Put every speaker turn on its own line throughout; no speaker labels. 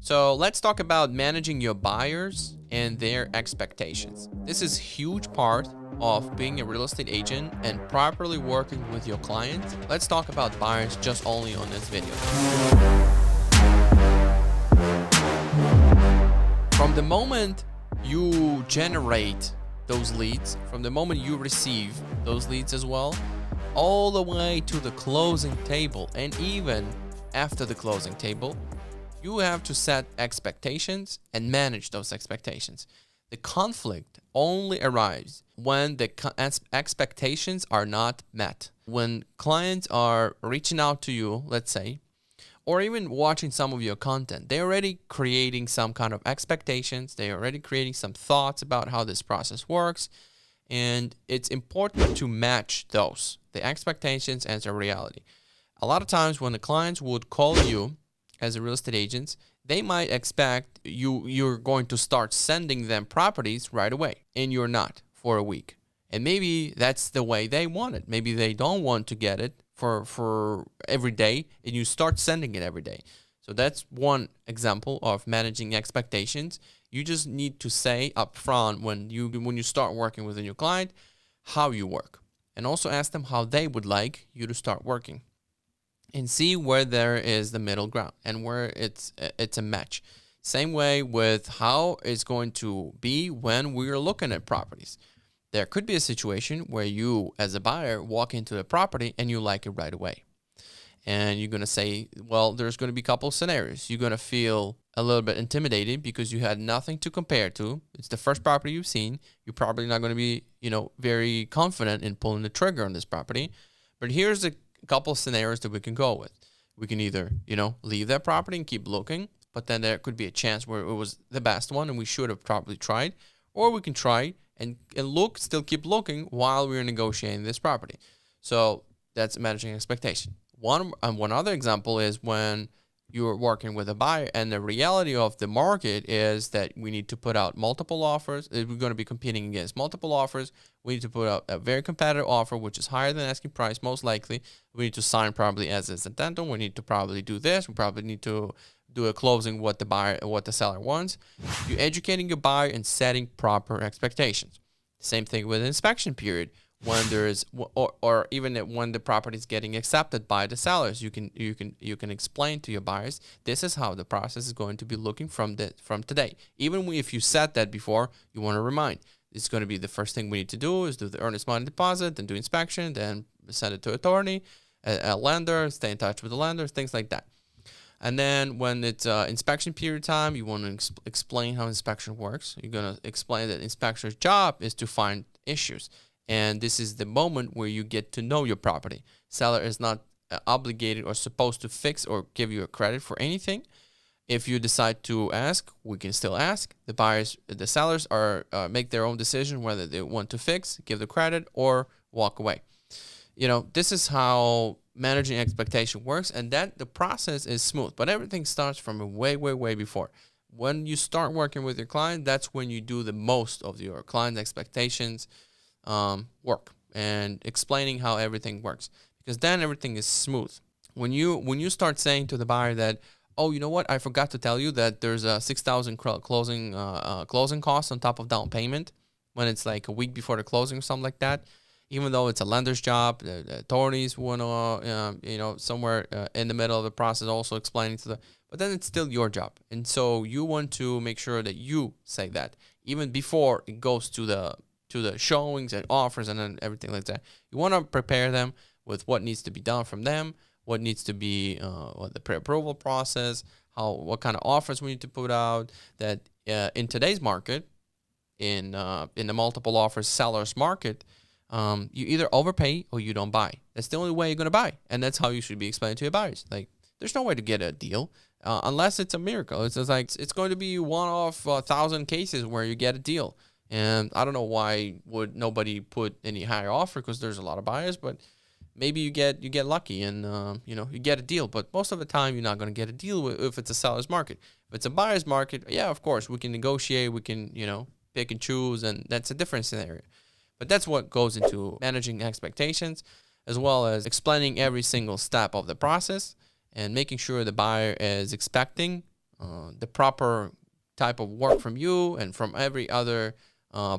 So let's talk about managing your buyers and their expectations. This is a huge part of being a real estate agent and properly working with your clients. Let's talk about buyers just only on this video. From the moment you generate those leads, from the moment you receive those leads as well, all the way to the closing table, and even after the closing table, you have to set expectations and manage those expectations. The conflict only arises when the expectations are not met. When clients are reaching out to you, let's say, or even watching some of your content, they're already creating some kind of expectations. They're already creating some thoughts about how this process works. And it's important to match those, the expectations and the reality. A lot of times when the clients would call you as a real estate agent, they might expect you're going to start sending them properties right away, and you're not for a week. And maybe that's the way they want it. Maybe they don't want to get it for every day, and you start sending it every day. So that's one example of managing expectations. You just need to say up front when you start working with a new client how you work, and also ask them how they would like you to start working, and see where there is the middle ground and where it's a match. Same way with how it's going to be when we're looking at properties. There could be a situation where you, as a buyer, walk into the property and you like it right away. And you're going to say, well, there's going to be a couple of scenarios. You're going to feel a little bit intimidated because you had nothing to compare to. It's the first property you've seen. You're probably not going to be, very confident in pulling the trigger on this property. But here's a couple of scenarios that we can go with. We can either, leave that property and keep looking, but then there could be a chance where it was the best one and we should have probably tried. Or we can try and still keep looking while we're negotiating this property. So that's managing expectation. One other example is when you're working with a buyer and the reality of the market is that we need to put out multiple offers. We're going to be competing against multiple offers. We need to put out a very competitive offer, which is higher than asking price, most likely. We need to sign probably as is addendum. We need to probably do this. We probably need to do a closing what the seller wants. You're educating your buyer and setting proper expectations. Same thing with the inspection period. When there's or even when the property is getting accepted by the sellers, you can explain to your buyers, this is how the process is going to be looking from today. Even if you said that before, you want to remind, it's going to be the first thing we need to do is do the earnest money deposit, then do inspection, then send it to attorney, a lender, stay in touch with the lenders, things like that. And then when it's inspection period time, you want to explain how inspection works. You're going to explain that inspector's job is to find issues. And this is the moment where you get to know your property. Seller is not obligated or supposed to fix or give you a credit for anything. If you decide to ask, we can still ask. The sellers are make their own decision whether they want to fix, give the credit, or walk away. This is how managing expectation works, and that the process is smooth. But everything starts from way, way, way before. When you start working with your client, that's when you do the most of your client's expectations work and explaining how everything works, because then everything is smooth. When you start saying to the buyer that, oh, you know what, I forgot to tell you that there's a $6,000 closing cost on top of down payment, when it's like a week before the closing or something like that, even though it's a lender's job, the attorneys want to somewhere in the middle of the process also explaining to but then it's still your job, and so you want to make sure that you say that even before it goes to the showings and offers and then everything like that. You want to prepare them with what needs to be done from them, what needs to be the pre-approval process, what kind of offers we need to put out. That in today's market, in the multiple offers sellers market, you either overpay or you don't buy. That's the only way you're going to buy, and that's how you should be explaining to your buyers. Like, there's no way to get a deal unless it's a miracle. It's just like it's going to be one of 1,000 cases where you get a deal. And I don't know why would nobody put any higher offer, because there's a lot of buyers, but maybe you get lucky and you get a deal. But most of the time, you're not going to get a deal if it's a seller's market. If it's a buyer's market, yeah, of course, we can negotiate, we can pick and choose, and that's a different scenario. But that's what goes into managing expectations, as well as explaining every single step of the process and making sure the buyer is expecting the proper type of work from you and from every other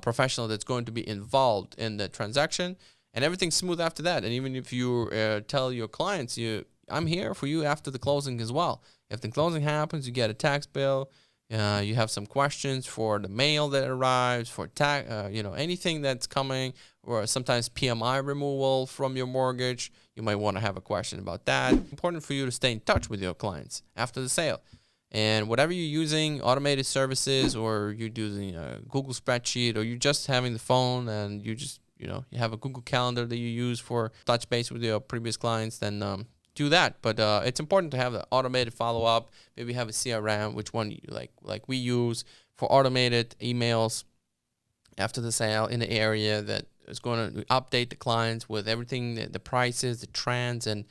professional that's going to be involved in the transaction, and everything's smooth after that. And even if you tell your clients, I'm here for you after the closing as well. If the closing happens, you get a tax bill, you have some questions for the mail that arrives, for tax, anything that's coming, or sometimes PMI removal from your mortgage, you might want to have a question about that. Important for you to stay in touch with your clients after the sale. And whatever you're using, automated services, or you're using a Google spreadsheet, or you're just having the phone and you just, you have a Google Calendar that you use for touch base with your previous clients, then do that. But it's important to have the automated follow-up. Maybe have a CRM, which one you like we use for automated emails after the sale in the area that is going to update the clients with everything, the prices, the trends, and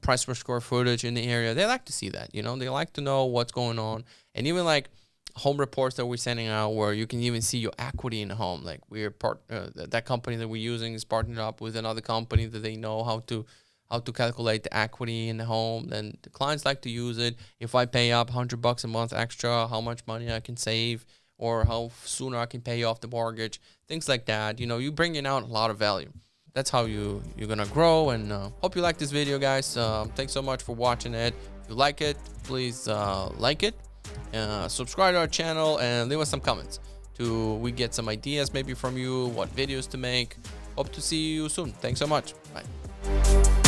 price per square footage in the area. They like to see that, they like to know what's going on. And even like home reports that we're sending out, where you can even see your equity in the home. Like that company that we're using is partnered up with another company that they know how to calculate the equity in the home. Then the clients like to use it. If I pay up $100 a month extra, how much money I can save, or how sooner I can pay off the mortgage, things like that. You bringing out a lot of value. That's how you're gonna grow. And hope you like this video, guys. Thanks so much for watching it. If you like it, please like it, subscribe to our channel, and leave us some comments we get some ideas maybe from you, what videos to make. Hope to see you soon. Thanks so much. Bye.